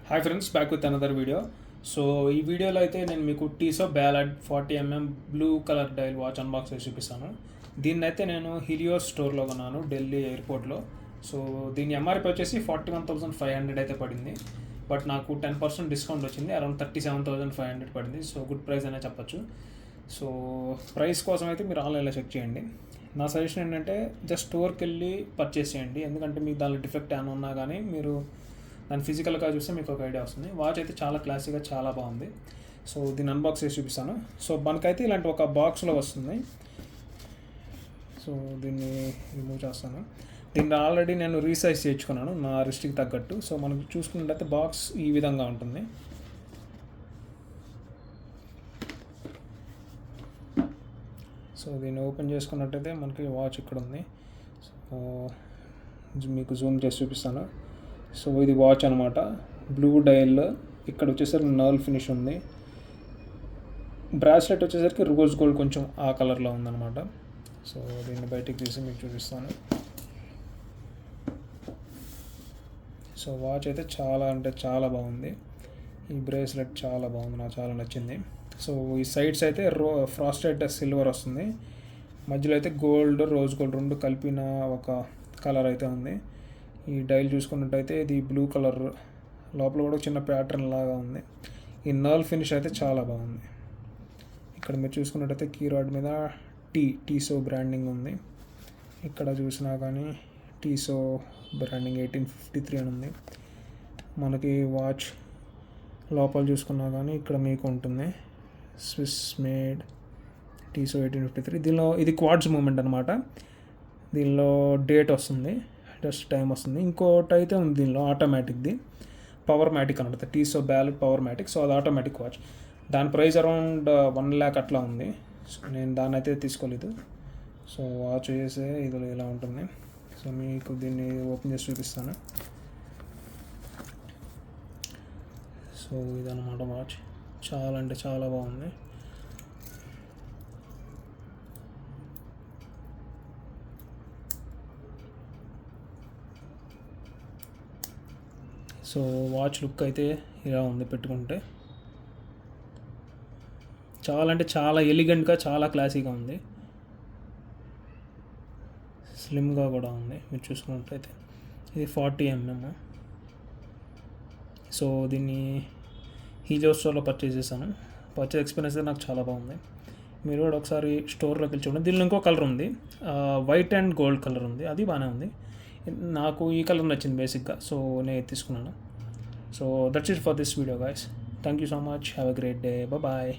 Hi friends, back with another video. So ఈ వీడియోలో అయితే నేను మీకు Tissot Ballade 40mm blue colour dial watch unbox చేసి చూపిస్తాను. దీన్ని అయితే నేను హిలియోస్ స్టోర్లో కొన్నాను, ఢిల్లీ ఎయిర్పోర్ట్లో. సో దీని ఎంఆర్పి వచ్చేసి 41,500 అయితే పడింది. బట్ నాకు 10% డిస్కౌంట్ వచ్చింది, అరౌండ్ 37,500 పడింది. సో గుడ్ ప్రైస్ అనే చెప్పచ్చు. సో ప్రైస్ కోసం అయితే మీరు ఆన్లైన్లో చెక్ చేయండి. నా సజెషన్ ఏంటంటే జస్ట్ స్టోర్కి వెళ్ళి పర్చేస్ చేయండి, ఎందుకంటే మీకు దానిలో డిఫెక్ట్ ఏమైనా ఉన్నా కానీ మీరు దాన్ని ఫిజికల్గా చూస్తే మీకు ఒక ఐడియా వస్తుంది. వాచ్ అయితే చాలా క్లాసీగా చాలా బాగుంది. సో దీన్ని అన్బాక్స్ చేసి చూపిస్తాను. సో మనకైతే ఇలాంటి ఒక బాక్స్లో వస్తుంది. సో దీన్ని రిమూవ్ చేస్తాను. దీన్ని ఆల్రెడీ నేను రీసైజ్ చేయించుకున్నాను నా రిస్ట్కి తగ్గట్టు. సో మనకు చూసుకున్నట్లయితే బాక్స్ ఈ విధంగా ఉంటుంది. సో దీన్ని ఓపెన్ చేసుకున్నట్టయితే మనకి వాచ్ ఇక్కడ ఉంది. సో మీకు జూమ్ చేసి చూపిస్తాను. సో ఇది వాచ్ అనమాట, బ్లూ డైల్. ఇక్కడ వచ్చేసరికి నర్ల్ ఫినిష్ ఉంది. బ్రాస్లెట్ వచ్చేసరికి రోజ్ గోల్డ్ కొంచెం ఆ కలర్లో ఉందన్నమాట. సో దీన్ని బయటికి తీసి మీకు చూపిస్తాను. సో వాచ్ అయితే చాలా అంటే చాలా బాగుంది. ఈ బ్రేస్లెట్ చాలా బాగుంది, నాకు చాలా నచ్చింది. సో ఈ సైడ్స్ అయితే ఫ్రాస్టెడ్ సిల్వర్ వస్తుంది, మధ్యలో అయితే గోల్డ్ రోజ్ గోల్డ్ రెండు కలిపిన ఒక కలర్ అయితే ఉంది. ఈ డైల్ చూసుకున్నట్టయితే ఇది బ్లూ కలర్, లోపల కూడా చిన్న ప్యాటర్న్ లాగా ఉంది. ఈ నర్ల్ ఫినిష్ అయితే చాలా బాగుంది. ఇక్కడ మీరు చూసుకున్నట్టయితే కీరాడ్ మీద టీసో బ్రాండింగ్ ఉంది. ఇక్కడ చూసినా కానీ టీసో బ్రాండింగ్ 1853 అని ఉంది. మనకి వాచ్ లోపల చూసుకున్నా కానీ ఇక్కడ మీకు ఉంటుంది స్విస్ మేడ్ టీసో 1853. దీనిలో ఇది క్వార్ట్జ్ మూమెంట్ అనమాట. దీనిలో డేట్ వస్తుంది, జస్ట్ టైం వస్తుంది. ఇంకోటి అయితే ఉంది దీనిలో ఆటోమేటిక్ది, పవర్ మ్యాటిక్ అనమాట, టీసో బ్యాలెట్ పవర్ మ్యాటిక్. సో అది ఆటోమేటిక్ వాచ్. దాని ప్రైస్ అరౌండ్ 1 lakh అట్లా ఉంది. సో నేను దాన్ని అయితే తీసుకోలేదు. సో వాచ్ చేసే ఇది ఇలా ఉంటుంది. సో మీకు దీన్ని ఓపెన్ చేసి చూపిస్తాను. సో ఇదన్నమాట వాచ్, చాలా అంటే చాలా బాగుంది. సో వాచ్ లుక్ అయితే ఇలా ఉంది పెట్టుకుంటే. చాలా అంటే చాలా ఎలిగెంట్గా, చాలా క్లాసీగా ఉంది. స్లిమ్గా కూడా ఉంది. మీరు చూసుకున్నట్లయితే ఇది 40mm. సో దీన్ని హీలియోస్ స్టోర్లో పర్చేస్ చేశాను. పర్చేస్ ఎక్స్పీరియన్స్ అయితే నాకు చాలా బాగుంది. మీరు కూడా ఒకసారి స్టోర్లోకి వెళ్ళి చూడండి. దీనిలో ఇంకో కలర్ ఉంది, వైట్ అండ్ గోల్డ్ కలర్ ఉంది, అది బాగానే ఉంది. నాకు ఈ కలర్ నచ్చింది బేసిక్గా, సో నేను తీసుకున్నాను. So that's it for this video guys. Thank you so much. Have a great day. Bye.